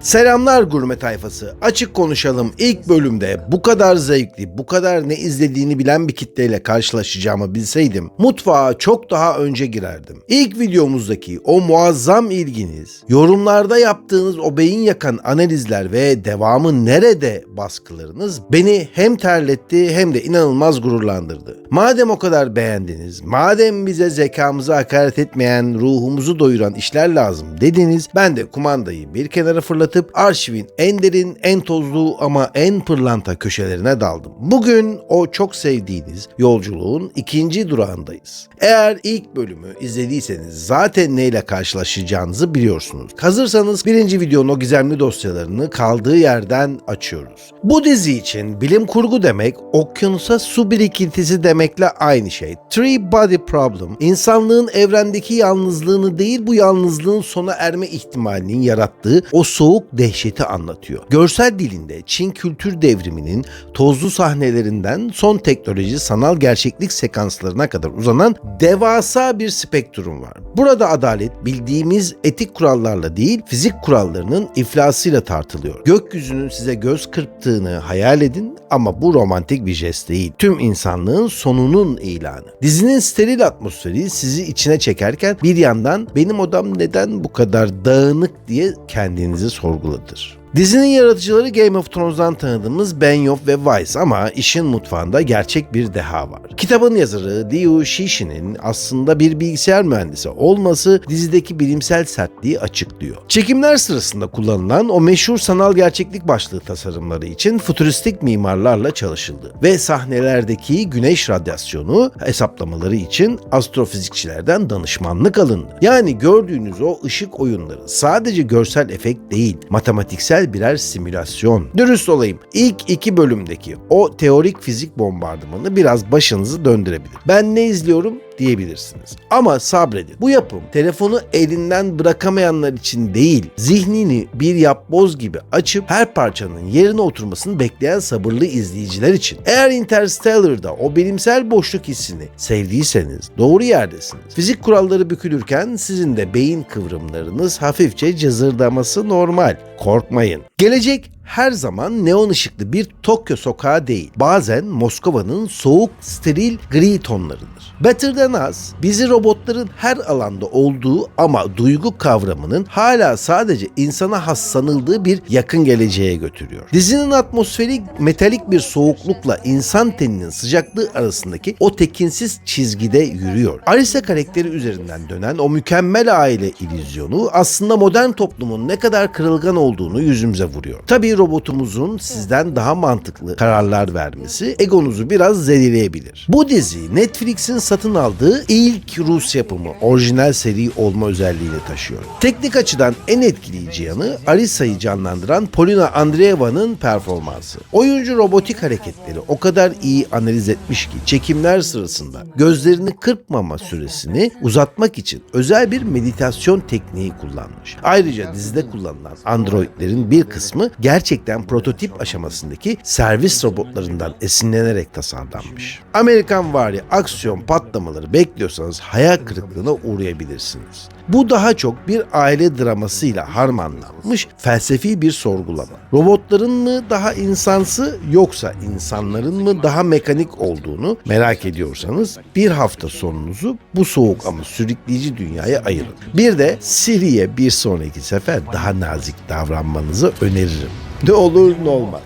Selamlar gurme tayfası. Açık konuşalım, ilk bölümde bu kadar zevkli, bu kadar ne izlediğini bilen bir kitleyle karşılaşacağımı bilseydim mutfağa çok daha önce girerdim. İlk videomuzdaki o muazzam ilginiz, yorumlarda yaptığınız o beyin yakan analizler ve devamı nerede baskılarınız beni hem terletti hem de inanılmaz gururlandırdı. Madem o kadar beğendiniz, madem bize zekamızı hakaret etmeyen, ruhumuzu doyuran işler lazım dediniz, ben de kumandayı bir kenara fırlatıp arşivin en derin, en tozlu ama en pırlanta köşelerine daldım. Bugün o çok sevdiğiniz yolculuğun ikinci durağındayız. Eğer ilk bölümü izlediyseniz zaten neyle karşılaşacağınızı biliyorsunuz. Hazırsanız birinci videonun o gizemli dosyalarını kaldığı yerden açıyoruz. Bu dizi için bilim kurgu demek, okyanusa su birikintisi demekle aynı şey. Three Body Problem, insanlığın evrendeki yalnızlığını değil, bu yalnızlığın sona erme ihtimalinin yarattığı o soğuk dehşeti anlatıyor. Görsel dilinde Çin kültür devriminin tozlu sahnelerinden son teknoloji sanal gerçeklik sekanslarına kadar uzanan devasa bir spektrum var. Burada adalet bildiğimiz etik kurallarla değil, fizik kurallarının iflasıyla tartılıyor. Gökyüzünün size göz kırptığını hayal edin ama bu romantik bir jest değil. Tüm insanlığın sonunun ilanı. Dizinin steril atmosferi sizi içine çekerken bir yandan benim odam neden bu kadar dağınık diye kendinizi sorgulatır. Dizinin yaratıcıları Game of Thrones'dan tanıdığımız Benioff ve Weiss ama işin mutfağında gerçek bir deha var. Kitabın yazarı Liu Cixin'in aslında bir bilgisayar mühendisi olması dizideki bilimsel sertliği açıklıyor. Çekimler sırasında kullanılan o meşhur sanal gerçeklik başlığı tasarımları için fütüristik mimarlarla çalışıldı ve sahnelerdeki güneş radyasyonu hesaplamaları için astrofizikçilerden danışmanlık alındı. Yani gördüğünüz o ışık oyunları sadece görsel efekt değil, matematiksel birer simülasyon. Dürüst olayım, ilk iki bölümdeki o teorik fizik bombardımanı biraz başınızı döndürebilir. Ben ne izliyorum diyebilirsiniz. Ama sabredin. Bu yapım telefonu elinden bırakamayanlar için değil, zihnini bir yapboz gibi açıp her parçanın yerine oturmasını bekleyen sabırlı izleyiciler için. Eğer Interstellar'da o bilimsel boşluk hissini sevdiyseniz doğru yerdesiniz. Fizik kuralları bükülürken sizin de beyin kıvrımlarınız hafifçe cızırdaması normal. Korkmayın. Gelecek her zaman neon ışıklı bir Tokyo sokağı değil, bazen Moskova'nın soğuk, steril gri tonlarıdır. Better Than Us, bizi robotların her alanda olduğu ama duygu kavramının hala sadece insana has sanıldığı bir yakın geleceğe götürüyor. Dizinin atmosferi metalik bir soğuklukla insan teninin sıcaklığı arasındaki o tekinsiz çizgide yürüyor. Arisa karakteri üzerinden dönen o mükemmel aile illüzyonu aslında modern toplumun ne kadar kırılgan olduğunu yüzümüze vuruyor. Tabii robotumuzun sizden daha mantıklı kararlar vermesi egonuzu biraz zedeleyebilir. Bu dizi Netflix'in satın aldığı ilk Rus yapımı orijinal seri olma özelliğini taşıyor. Teknik açıdan en etkileyici yanı Arisa'yı canlandıran Polina Andreeva'nın performansı. Oyuncu robotik hareketleri o kadar iyi analiz etmiş ki çekimler sırasında gözlerini kırpmama süresini uzatmak için özel bir meditasyon tekniği kullanmış. Ayrıca dizide kullanılan androidlerin bir kısmı gerçekten prototip aşamasındaki servis robotlarından esinlenerek tasarlanmış. Amerikanvari aksiyon patlamaları bekliyorsanız hayal kırıklığına uğrayabilirsiniz. Bu daha çok bir aile dramasıyla harmanlanmış felsefi bir sorgulama. Robotların mı daha insansı yoksa insanların mı daha mekanik olduğunu merak ediyorsanız bir hafta sonunuzu bu soğuk ama sürükleyici dünyaya ayırın. Bir de Siri'ye bir sonraki sefer daha nazik davranmanızı öneririm. Ne olur ne olmaz.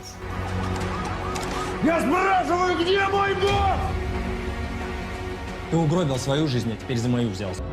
Я спрашиваю, где мой босс? Ты угробил свою жизнь, а теперь за мою взялся.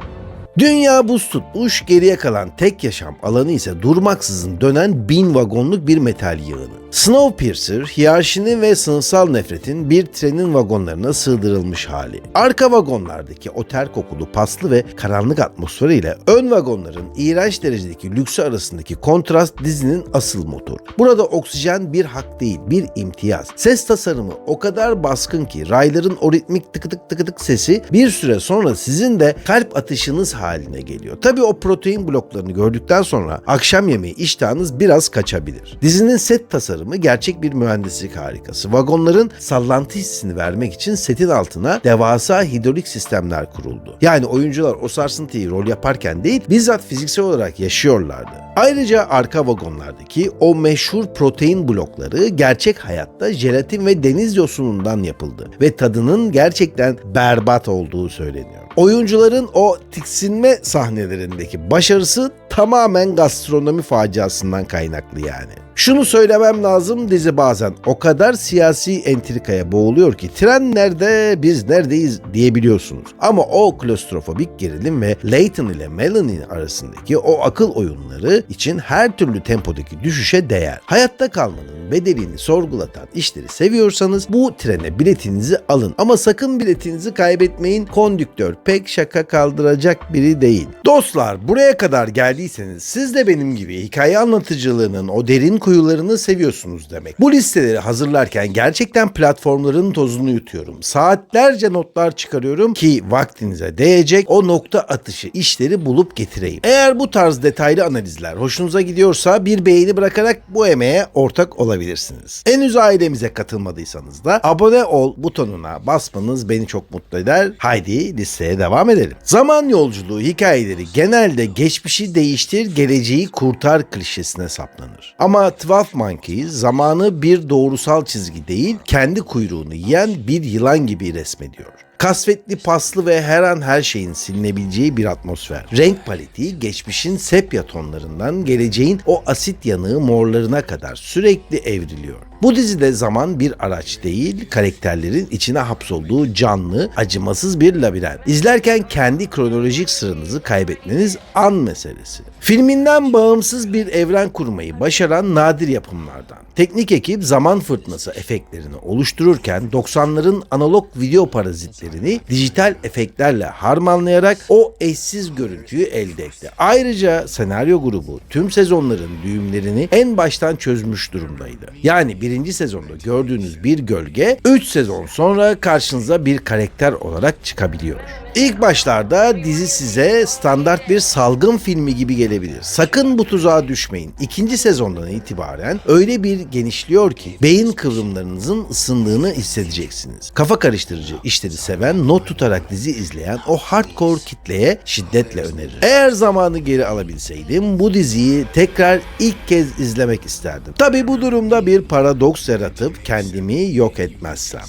Dünya buz tutmuş, geriye kalan tek yaşam alanı ise durmaksızın dönen 1000 vagonluk bir metal yığını. Snowpiercer, hiyerarşinin ve sınıfsal nefretin bir trenin vagonlarına sığdırılmış hali. Arka vagonlardaki o ter kokulu, paslı ve karanlık atmosferiyle ön vagonların iğrenç derecedeki lüksü arasındaki kontrast dizinin asıl motoru. Burada oksijen bir hak değil, bir imtiyaz. Ses tasarımı o kadar baskın ki rayların o ritmik tıkı tık tıkı tık sesi bir süre sonra sizin de kalp atışınız haline geliyor. Tabii o protein bloklarını gördükten sonra akşam yemeği iştahınız biraz kaçabilir. Dizinin set tasarımı tasarımı gerçek bir mühendislik harikası. Vagonların sallantı hissini vermek için setin altına devasa hidrolik sistemler kuruldu. Yani oyuncular o sarsıntıyı rol yaparken değil, bizzat fiziksel olarak yaşıyorlardı. Ayrıca arka vagonlardaki o meşhur protein blokları gerçek hayatta jelatin ve deniz yosunundan yapıldı ve tadının gerçekten berbat olduğu söyleniyor. Oyuncuların o tiksinme sahnelerindeki başarısı tamamen gastronomi faciasından kaynaklı yani. Şunu söylemem lazım, dizi bazen o kadar siyasi entrikaya boğuluyor ki tren nerede, biz neredeyiz diyebiliyorsunuz. Ama o klostrofobik gerilim ve Layton ile Melanie arasındaki o akıl oyunları için her türlü tempodaki düşüşe değer. Hayatta kalmanın bedelini sorgulatan işleri seviyorsanız bu trene biletinizi alın. Ama sakın biletinizi kaybetmeyin. Kondüktör pek şaka kaldıracak biri değil. Dostlar, buraya kadar geldiyseniz siz de benim gibi hikaye anlatıcılığının o derin kuyularını seviyorsunuz demek. Bu listeleri hazırlarken gerçekten platformların tozunu yutuyorum. Saatlerce notlar çıkarıyorum ki vaktinize değecek o nokta atışı işleri bulup getireyim. Eğer bu tarz detaylı analizler hoşunuza gidiyorsa bir beğeni bırakarak bu emeğe ortak olabilirsiniz. Henüz ailemize katılmadıysanız da abone ol butonuna basmanız beni çok mutlu eder. Haydi listeye devam edelim. Zaman yolculuğu hikayeleri genelde geçmişi değiştir, geleceği kurtar klişesine saplanır. Ama 12 Monkeys zamanı bir doğrusal çizgi değil, kendi kuyruğunu yiyen bir yılan gibi resmediyor. Kasvetli, paslı ve her an her şeyin silinebileceği bir atmosfer. Renk paleti geçmişin sepya tonlarından geleceğin o asit yanığı morlarına kadar sürekli evriliyor. Bu dizide zaman bir araç değil, karakterlerin içine hapsolduğu canlı, acımasız bir labirent. İzlerken kendi kronolojik sırrınızı kaybetmeniz an meselesi. Filminden bağımsız bir evren kurmayı başaran nadir yapımlardan. Teknik ekip zaman fırtınası efektlerini oluştururken 90'ların analog video parazitlerini dijital efektlerle harmanlayarak o eşsiz görüntüyü elde etti. Ayrıca senaryo grubu tüm sezonların düğümlerini en baştan çözmüş durumdaydı. Yani birinci sezonda gördüğünüz bir gölge 3 sezon sonra karşınıza bir karakter olarak çıkabiliyor. İlk başlarda dizi size standart bir salgın filmi gibi gelebilir. Sakın bu tuzağa düşmeyin. İkinci sezondan itibaren öyle bir genişliyor ki beyin kıvrımlarınızın ısındığını hissedeceksiniz. Kafa karıştırıcı işleri seven, not tutarak dizi izleyen o hardcore kitleye şiddetle öneririm. Eğer zamanı geri alabilseydim bu diziyi tekrar ilk kez izlemek isterdim. Tabii bu durumda bir paradoks yaratıp kendimi yok etmezsem.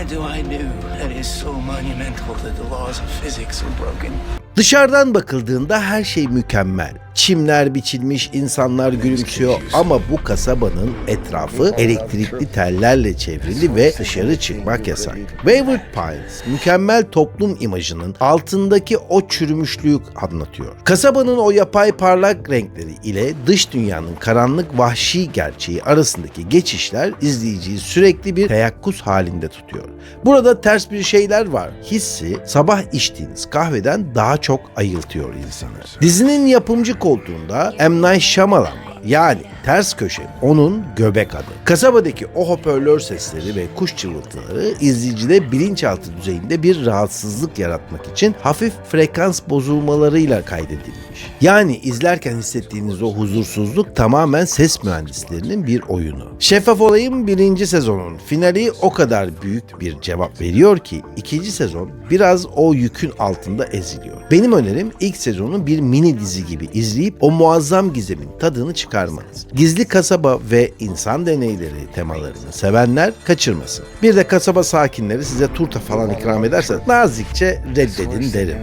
What do I do that is so monumental that the laws of physics are broken? Dışarıdan bakıldığında her şey mükemmel. Çimler biçilmiş, insanlar gülümsüyor ama bu kasabanın etrafı elektrikli tellerle çevrili ve dışarı çıkmak yasak. Wayward Pines, mükemmel toplum imajının altındaki o çürümüşlüğü anlatıyor. Kasabanın o yapay parlak renkleri ile dış dünyanın karanlık vahşi gerçeği arasındaki geçişler izleyiciyi sürekli bir teyakkuz halinde tutuyor. Burada ters bir şeyler var. Hissi sabah içtiğiniz kahveden daha çok ayıltıyor insanı. Dizinin yapımcı koltuğunda M. Night Shyamalan var. Yani ters köşe onun göbek adı. Kasabadaki o hoparlör sesleri ve kuş cıvıltıları izleyicide bilinçaltı düzeyinde bir rahatsızlık yaratmak için hafif frekans bozulmalarıyla kaydedilmiş. Yani izlerken hissettiğiniz o huzursuzluk tamamen ses mühendislerinin bir oyunu. Şeffaf Olayım 1. sezonun finali o kadar büyük bir cevap veriyor ki 2. sezon biraz o yükün altında eziliyor. Benim önerim ilk sezonu bir mini dizi gibi izleyip o muazzam gizemin tadını çıkarmanız. Gizli kasaba ve insan deneyleri temalarını sevenler kaçırmasın. Bir de kasaba sakinleri size turta falan ikram ederse nazikçe reddedin derim.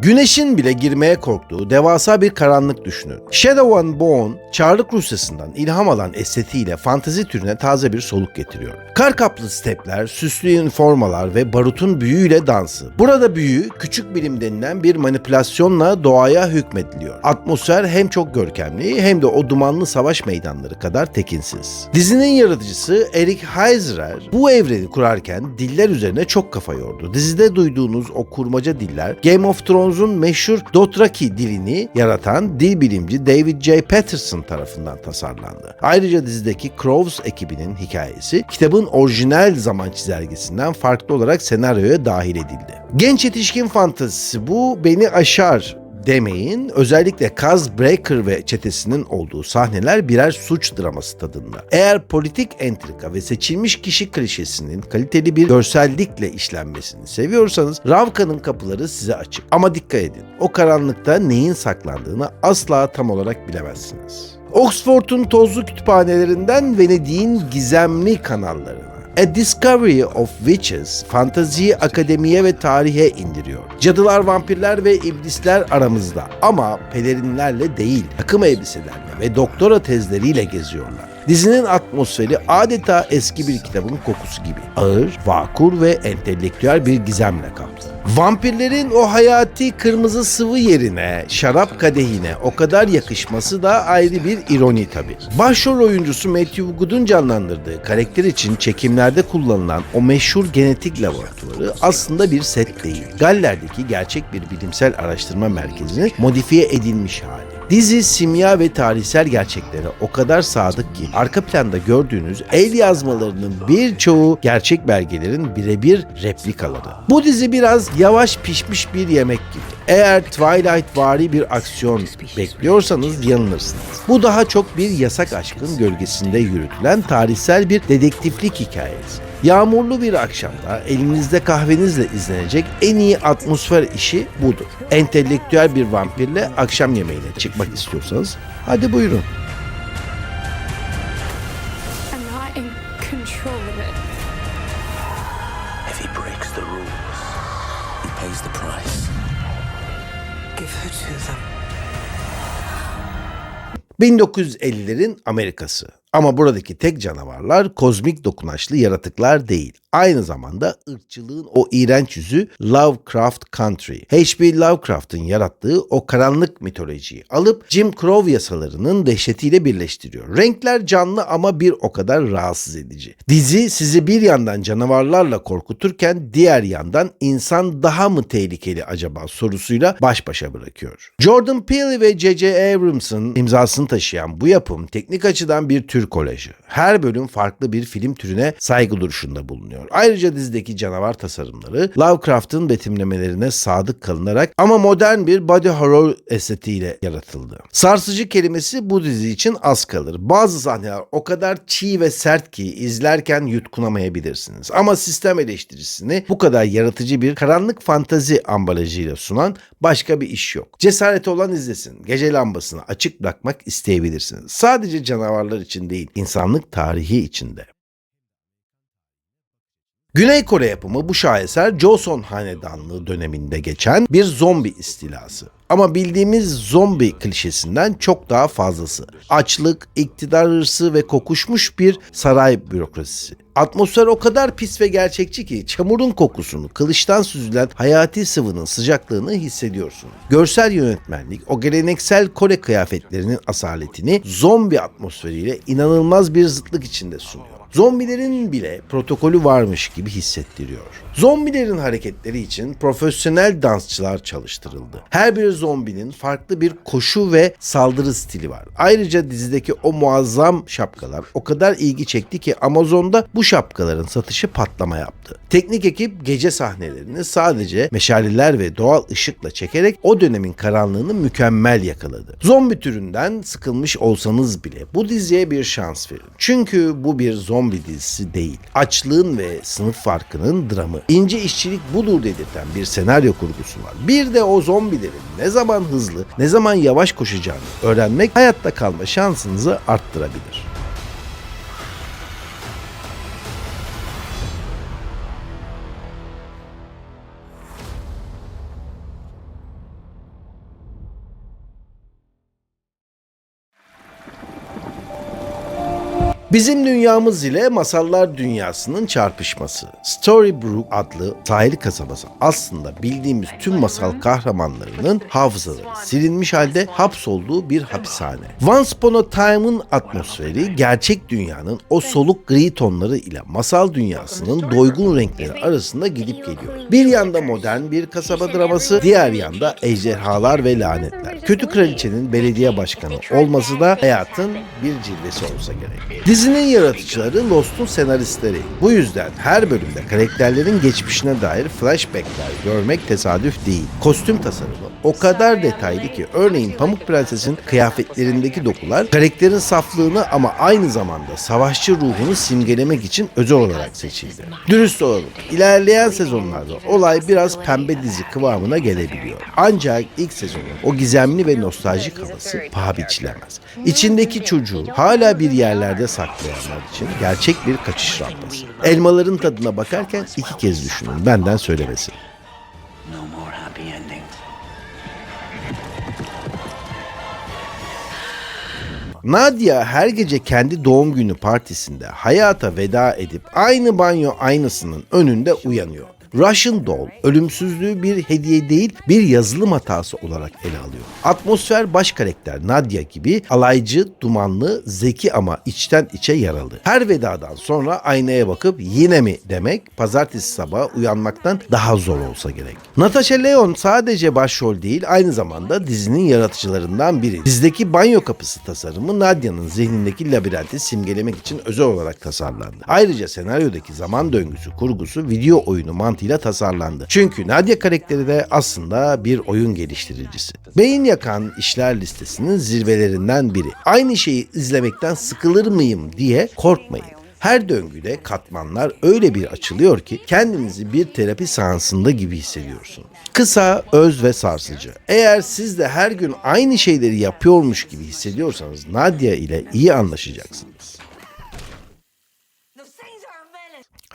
Güneşin bile girmeye korktuğu devasa bir karanlık düşünün. Shadow and Bone, Çarlık Rusyası'ndan ilham alan estetiğiyle fantezi türüne taze bir soluk getiriyor. Kar kaplı stepler, süslü üniformalar ve barutun büyüyle dansı. Burada büyü, küçük bilim denilen bir manipülasyonla doğaya hükmediliyor. Atmosfer hem çok görkemli hem de o dumanlı savaş meydanları kadar tekinsiz. Dizinin yaratıcısı Eric Heiserer bu evreni kurarken diller üzerine çok kafa yordu. Dizide duyduğunuz o kurmaca diller, Game of Thrones'un meşhur Dothraki dilini yaratan dil bilimci David J. Patterson tarafından tasarlandı. Ayrıca dizideki Crows ekibinin hikayesi kitabın orijinal zaman çizelgesinden farklı olarak senaryoya dahil edildi. Genç yetişkin fantezisi bu beni aşar demeyin. Özellikle Kaz Breaker ve çetesinin olduğu sahneler birer suç draması tadında. Eğer politik entrika ve seçilmiş kişi klişesinin kaliteli bir görsellikle işlenmesini seviyorsanız Ravka'nın kapıları size açık. Ama dikkat edin, o karanlıkta neyin saklandığını asla tam olarak bilemezsiniz. Oxford'un tozlu kütüphanelerinden Venedik'in gizemli kanallarına, A Discovery of Witches, fantaziyi akademiye ve tarihe indiriyor. Cadılar, vampirler ve iblisler aramızda ama pelerinlerle değil, takım elbiselerle ve doktora tezleriyle geziyorlar. Dizinin atmosferi adeta eski bir kitabın kokusu gibi. Ağır, vakur ve entelektüel bir gizemle kaplı. Vampirlerin o hayati kırmızı sıvı yerine şarap kadehine o kadar yakışması da ayrı bir ironi tabii. Başrol oyuncusu Matthew Good'un canlandırdığı karakter için çekimlerde kullanılan o meşhur genetik laboratuvarı aslında bir set değil. Galler'deki gerçek bir bilimsel araştırma merkezinin modifiye edilmiş hali. Dizi simya ve tarihsel gerçeklere o kadar sadık ki arka planda gördüğünüz el yazmalarının birçoğu gerçek belgelerin birebir replikaları. Bu dizi biraz yavaş pişmiş bir yemek gibi. Eğer Twilight-vari bir aksiyon bekliyorsanız yanılırsınız. Bu daha çok bir yasak aşkın gölgesinde yürütülen tarihsel bir dedektiflik hikayesi. Yağmurlu bir akşamda elinizde kahvenizle izlenecek en iyi atmosfer işi budur. Entelektüel bir vampirle akşam yemeğine çıkmak istiyorsanız hadi buyurun. I'm not in control of it. If he breaks the rules, he pays the price. Give her to them. 1950'lerin Amerika'sı. Ama buradaki tek canavarlar kozmik dokunaçlı yaratıklar değil. Aynı zamanda ırkçılığın o iğrenç yüzü Lovecraft Country. H.P. Lovecraft'ın yarattığı o karanlık mitolojiyi alıp Jim Crow yasalarının dehşetiyle birleştiriyor. Renkler canlı ama bir o kadar rahatsız edici. Dizi sizi bir yandan canavarlarla korkuturken diğer yandan insan daha mı tehlikeli acaba sorusuyla baş başa bırakıyor. Jordan Peele ve J.J. Abrams'ın imzasını taşıyan bu yapım teknik açıdan bir tür kolajı. Her bölüm farklı bir film türüne saygı duruşunda bulunuyor. Ayrıca dizideki canavar tasarımları Lovecraft'ın betimlemelerine sadık kalınarak ama modern bir body horror estetiğiyle yaratıldı. Sarsıcı kelimesi bu dizi için az kalır. Bazı sahneler o kadar çiğ ve sert ki izlerken yutkunamayabilirsiniz. Ama sistem eleştirisini bu kadar yaratıcı bir karanlık fantazi ambalajıyla sunan başka bir iş yok. Cesareti olan izlesin. Gece lambasını açık bırakmak isteyebilirsiniz. Sadece canavarlar için değil, insanlık tarihi içinde. Güney Kore yapımı bu şaheser Joseon Hanedanlığı döneminde geçen bir zombi istilası. Ama bildiğimiz zombi klişesinden çok daha fazlası. Açlık, iktidar hırsı ve kokuşmuş bir saray bürokrasisi. Atmosfer o kadar pis ve gerçekçi ki çamurun kokusunu, kılıçtan süzülen hayati sıvının sıcaklığını hissediyorsunuz. Görsel yönetmenlik o geleneksel Kore kıyafetlerinin asaletini zombi atmosferiyle inanılmaz bir zıtlık içinde sunuyor. Zombilerin bile protokolü varmış gibi hissettiriyor. Zombilerin hareketleri için profesyonel dansçılar çalıştırıldı. Her bir zombinin farklı bir koşu ve saldırı stili var. Ayrıca dizideki o muazzam şapkalar o kadar ilgi çekti ki Amazon'da bu şapkaların satışı patlama yaptı. Teknik ekip gece sahnelerini sadece meşaleler ve doğal ışıkla çekerek o dönemin karanlığını mükemmel yakaladı. Zombi türünden sıkılmış olsanız bile bu diziye bir şans verin. Çünkü bu bir zombi dizisi değil. Açlığın ve sınıf farkının dramı. İnce işçilik budur dedirten bir senaryo kurgusu var. Bir de o zombilerin ne zaman hızlı, ne zaman yavaş koşacağını öğrenmek hayatta kalma şansınızı arttırabilir. Bizim dünyamız ile masallar dünyasının çarpışması. Storybrooke adlı sahil kasabası aslında bildiğimiz tüm masal kahramanlarının hafızaları silinmiş halde hapsolduğu bir hapishane. Once Upon a Time'ın atmosferi gerçek dünyanın o soluk gri tonları ile masal dünyasının doygun renkleri arasında gidip geliyor. Bir yanda modern bir kasaba draması, diğer yanda ejderhalar ve lanetler. Kötü kraliçenin belediye başkanı olması da hayatın bir cilvesi olsa gerek. Dizinin yaratıcıları Lost'un senaristleri. Bu yüzden her bölümde karakterlerin geçmişine dair flashbackler görmek tesadüf değil. Kostüm tasarımı o kadar detaylı ki örneğin Pamuk Prenses'in kıyafetlerindeki dokular karakterin saflığını ama aynı zamanda savaşçı ruhunu simgelemek için özel olarak seçildi. Dürüst olalım, ilerleyen sezonlarda olay biraz pembe dizi kıvamına gelebiliyor. Ancak ilk sezonun o gizemli ve nostaljik havası paha biçilemez. İçindeki çocuğu hala bir yerlerde saklayanlar için gerçek bir kaçış rampası. Elmaların tadına bakarken iki kez düşünün, benden söylemesi. No more happy endings. Nadia her gece kendi doğum günü partisinde hayata veda edip aynı banyo aynasının önünde uyanıyor. Russian Doll, ölümsüzlüğü bir hediye değil bir yazılım hatası olarak ele alıyor. Atmosfer baş karakter Nadia gibi alaycı, dumanlı, zeki ama içten içe yaralı. Her vedadan sonra aynaya bakıp yine mi demek pazartesi sabahı uyanmaktan daha zor olsa gerek. Natasha Lyonne sadece başrol değil aynı zamanda dizinin yaratıcılarından biri. Dizideki banyo kapısı tasarımı Nadia'nın zihnindeki labirenti simgelemek için özel olarak tasarlandı. Ayrıca senaryodaki zaman döngüsü kurgusu video oyunu mantığıyla tasarlandı. Çünkü Nadia karakteri de aslında bir oyun geliştiricisi. Beyin yakan işler listesinin zirvelerinden biri. Aynı şeyi izlemekten sıkılır mıyım diye korkmayın. Her döngüde katmanlar öyle bir açılıyor ki kendinizi bir terapi seansında gibi hissediyorsunuz. Kısa, öz ve sarsıcı. Eğer siz de her gün aynı şeyleri yapıyormuş gibi hissediyorsanız Nadia ile iyi anlaşacaksınız.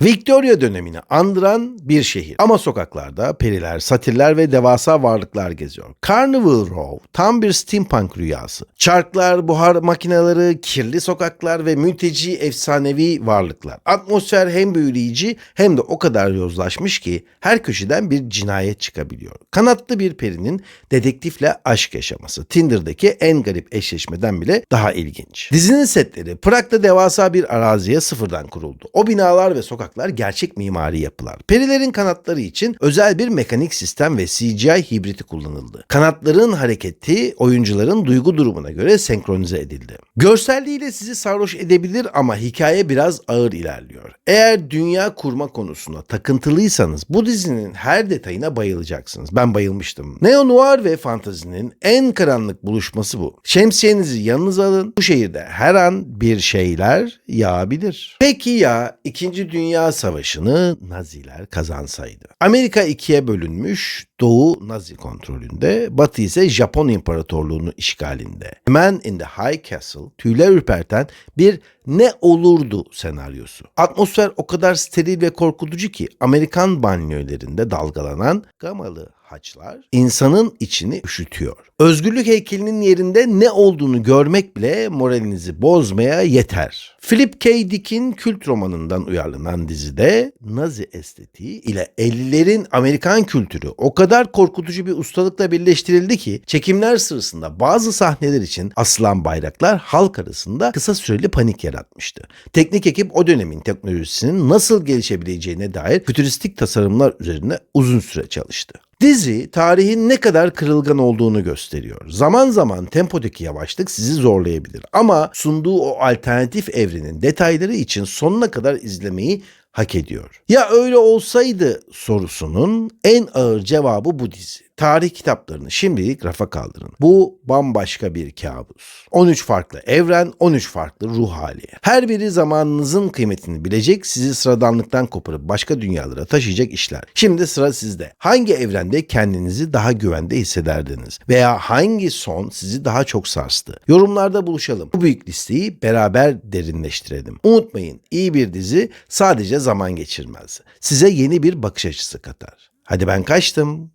Victoria dönemini andıran bir şehir. Ama sokaklarda periler, satirler ve devasa varlıklar geziyor. Carnival Row tam bir steampunk rüyası. Çarklar, buhar makineleri, kirli sokaklar ve mülteci efsanevi varlıklar. Atmosfer hem büyüleyici hem de o kadar yozlaşmış ki her köşeden bir cinayet çıkabiliyor. Kanatlı bir perinin dedektifle aşk yaşaması. Tinder'daki en garip eşleşmeden bile daha ilginç. Dizinin setleri Prag'da devasa bir araziye sıfırdan kuruldu. O binalar ve sokaklar gerçek mimari yapılar. Perilerin kanatları için özel bir mekanik sistem ve CGI hibriti kullanıldı. Kanatların hareketi oyuncuların duygu durumuna göre senkronize edildi. Görselliğiyle sizi sarhoş edebilir ama hikaye biraz ağır ilerliyor. Eğer dünya kurma konusuna takıntılıysanız bu dizinin her detayına bayılacaksınız. Ben bayılmıştım. Neo-noir ve fantazinin en karanlık buluşması bu. Şemsiyenizi yanınıza alın. Bu şehirde her an bir şeyler yağabilir. Peki ya 2. Dünya Savaşı'nı Naziler kazansaydı? Amerika ikiye bölünmüş, Doğu Nazi kontrolünde, Batı ise Japon İmparatorluğu'nun işgalinde. Man in the High Castle, tüyler ürperten bir ne olurdu senaryosu. Atmosfer o kadar steril ve korkutucu ki Amerikan banyolarında dalgalanan gamalı haçlar insanın içini üşütüyor. Özgürlük heykelinin yerinde ne olduğunu görmek bile moralinizi bozmaya yeter. Philip K. Dick'in kült romanından uyarlanan dizide Nazi estetiği ile 50'lerin Amerikan kültürü o kadar korkutucu bir ustalıkla birleştirildi ki çekimler sırasında bazı sahneler için asılan bayraklar halk arasında kısa süreli panik yaratmıştı. Teknik ekip o dönemin teknolojisinin nasıl gelişebileceğine dair fütüristik tasarımlar üzerine uzun süre çalıştı. Dizi tarihin ne kadar kırılgan olduğunu gösteriyor. Zaman zaman tempodaki yavaşlık sizi zorlayabilir ama sunduğu o alternatif evrenin detayları için sonuna kadar izlemeyi hak ediyor. Ya öyle olsaydı sorusunun en ağır cevabı bu dizi. Tarih kitaplarını şimdilik rafa kaldırın. Bu bambaşka bir kabus. 13 farklı evren, 13 farklı ruh hali. Her biri zamanınızın kıymetini bilecek, sizi sıradanlıktan koparıp başka dünyalara taşıyacak işler. Şimdi sıra sizde. Hangi evrende kendinizi daha güvende hissederdiniz? Veya hangi son sizi daha çok sarstı? Yorumlarda buluşalım. Bu büyük listeyi beraber derinleştirelim. Unutmayın, iyi bir dizi sadece zaman geçirmez. Size yeni bir bakış açısı katar. Hadi ben kaçtım.